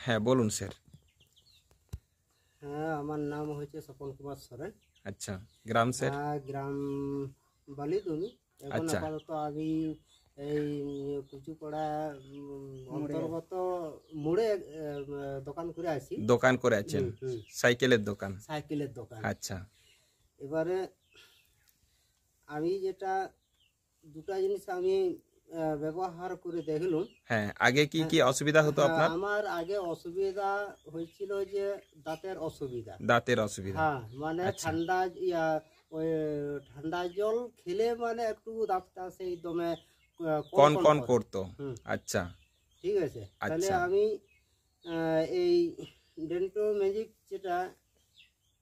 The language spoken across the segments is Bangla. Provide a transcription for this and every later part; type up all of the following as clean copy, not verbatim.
হ্যাঁ বলুন স্যার। হ্যাঁ, আমার নাম হচ্ছে স্বপন কুমার সরেন। আচ্ছা, গ্রাম স্যার? গ্রাম বালিদুনি। এখন আচ্ছা, আপাতত আমি এই কুচুপাড়া অন্তর্গত মোড়ে দোকান করে আছি। দোকান করে আছেন? হুম হুম সাইকেলের দোকান? সাইকেলের দোকান। আচ্ছা। এবারে আমি যেটা দুটা জিনিস আমি ব্যবহার করে দেখলাম। হ্যাঁ, আগে কি হ্যাঁ কি অসুবিধা হতো হ্যাঁ, আপনার? আমার আগে অসুবিধা হয়েছিল যে দাঁতের অসুবিধা। দাঁতের অসুবিধা? হ্যাঁ, মানে আচ্ছা, ওই ঠান্ডা জল খেলে মানে একটু দাঁতটা সেই দমে কন কন কন কন করে। করতো? হুম, আচ্ছা ঠিক আছে। তাহলে আচ্ছা। আমি এই ডেন্টো ম্যাজিক যেটা,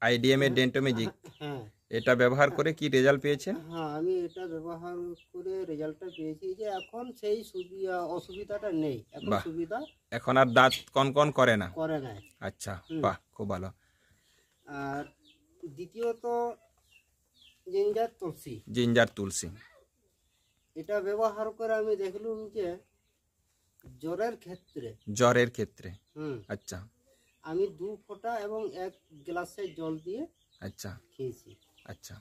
আইডিএম এর হ্যাঁ ডেন্টোমেজিক, হ্যাঁ এটা ব্যবহার করে কি রেজাল্ট পেয়েছেন? হ্যাঁ, আমি এটা ব্যবহার করে রেজাল্টটা পেয়েছি যে এখন সেই অসুবিধাটা নেই, এখন বাহ, সুবিধা এখন আর দাঁত কন কন করে না? করে নাই। আচ্ছা, হুম। বাহ, খুব ভালো। আর দ্বিতীয়ত জিঞ্জার তুলসী, জিঞ্জার তুলসী? এটা ব্যবহার করে আমি দেখলাম যে জ্বরের ক্ষেত্রে, জ্বরের ক্ষেত্রে? হুম, আচ্ছা আমি 2 ফোঁটা এবং 1 গ্লাসে জল দিয়ে আচ্ছা খেয়েছি। আচ্ছা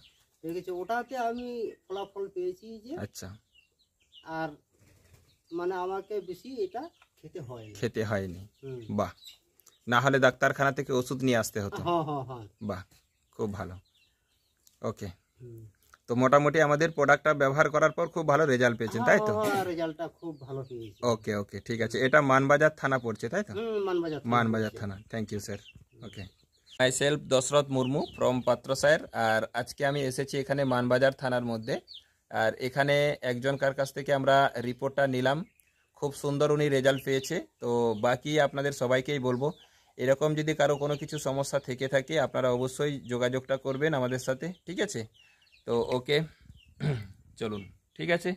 ঠিক আছে, ওটাতে আমি ফলাফল পেয়েছি যে আচ্ছা। আর মানে আমাকে বেশি এটা খেতে হয় না। খেতে হয়নি? হুম, বাহ, না হলে ডাক্তারখানা থেকে ওষুধ নিয়ে আসতে হতো? হ্যাঁ হ্যাঁ হ্যাঁ। বাহ, খুব ভালো। ওকে, হুম, তো মোটামুটি আমাদের প্রোডাক্টটা ব্যবহার করার পর খুব ভালো রেজাল্ট পেয়েছেন, হ্যাঁ তাই তো? হ্যাঁ, রেজাল্টটা খুব ভালো পেয়েছি। ওকে ওকে, ঠিক আছে। এটা মানবাজার থানা পড়ছে, তাই তো? হুম, মানবাজার থানা মানবাজার পড়ছে। থানা। Thank you sir. Okay. Myself Dasharath Murmu from Patrasayer. আর আজকে আমি এসেছি এখানে মানবাজার থানার মধ্যে। আর এখানে একজনকার কাছ থেকে আমরা রিপোর্টটা নিলাম, খুব সুন্দর উনি রেজাল্ট পেয়েছে। তো বাকি আপনাদের সবাইকেই বলবো, এরকম যদি কারো কোনো কিছু সমস্যা থেকে থাকে আপনারা অবশ্যই যোগাযোগটা করবেন আমাদের সাথে, ঠিক আছে? তো ওকে, চলুন, ঠিক আছে।